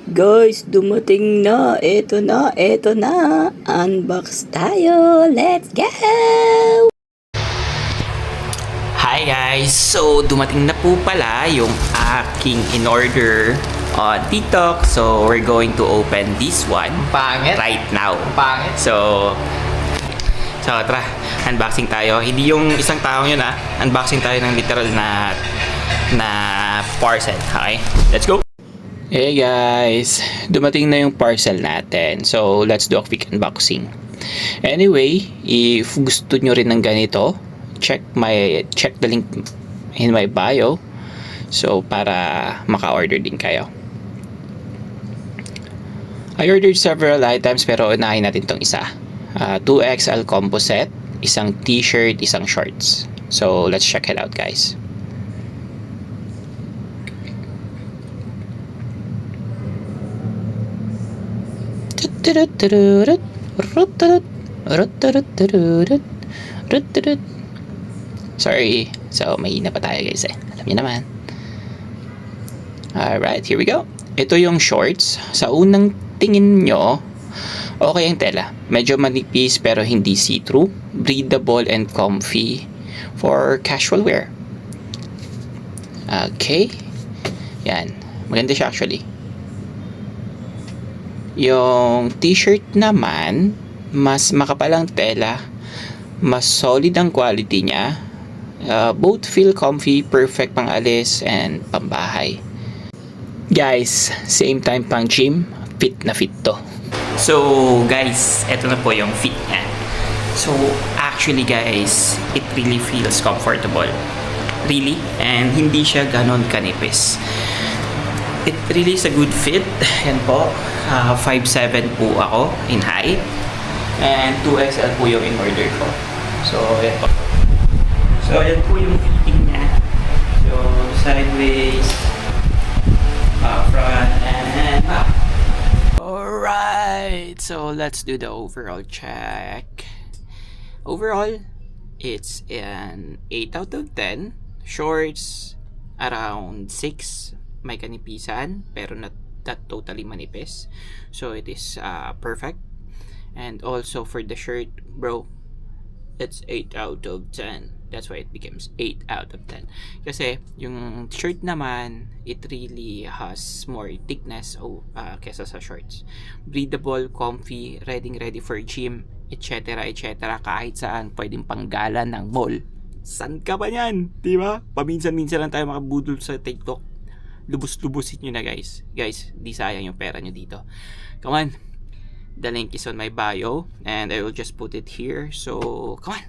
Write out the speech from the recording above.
Guys, dumating na. Eto na, eto na. Unbox tayo. Let's go! Hi guys! So, dumating na po pala yung aking in-order on TikTok. So, we're going to open this one right now. So, tara, unboxing tayo. Hindi yung isang tao yun unboxing tayo ng literal na parcel. Okay? Let's go! Hey guys! Dumating na yung parcel natin. So, let's do a quick unboxing. Anyway, if gusto nyo rin ng ganito, check the link in my bio. So, para maka-order din kayo. I ordered several items pero unahin natin tong isa. 2XL combo set, isang t-shirt, isang shorts. So, let's check it out guys. Sorry. So, mahina pa tayo guys Alam niyo naman. Alright, here we go. Ito yung shorts. Sa unang tingin nyo, okay ang tela. Medyo manipis pero hindi see-through. Breathable and comfy for casual wear. Okay. Yan. Maganda siya actually. Yung t-shirt naman, mas makapal ang tela. Mas solid ang quality niya. Both feel comfy, perfect pang alis and pambahay. Guys, same time pang gym, fit na fit to. So guys, eto na po yung fit niya. So actually guys, it really feels comfortable. Really, and hindi siya ganon kanipis. It really is a good fit. Yan po, 5'7" po ako in height. And 2XL po yung in-order ko. So, yan po. So, yan po yung fitting niya. So, sideways, front, and back. Alright! So, let's do the overall check. Overall, it's an 8 out of 10. Shorts, around 6. May kanipisan, pero not totally manipis. So, it is perfect. And also for the shirt, bro, it's 8 out of 10. That's why it becomes 8 out of 10. Kasi yung shirt naman, it really has more thickness kesa sa shorts. Breathable, comfy, ready for gym, etc. Kahit saan pwedeng panggalan ng mall. San ka ba yan? Diba? Paminsan-minsan lang tayo makabudol sa TikTok. Lubos-lubusin nyo na guys. Guys, di sayang yung pera nyo dito. Come on. The link is on my bio and I will just put it here. So, come on.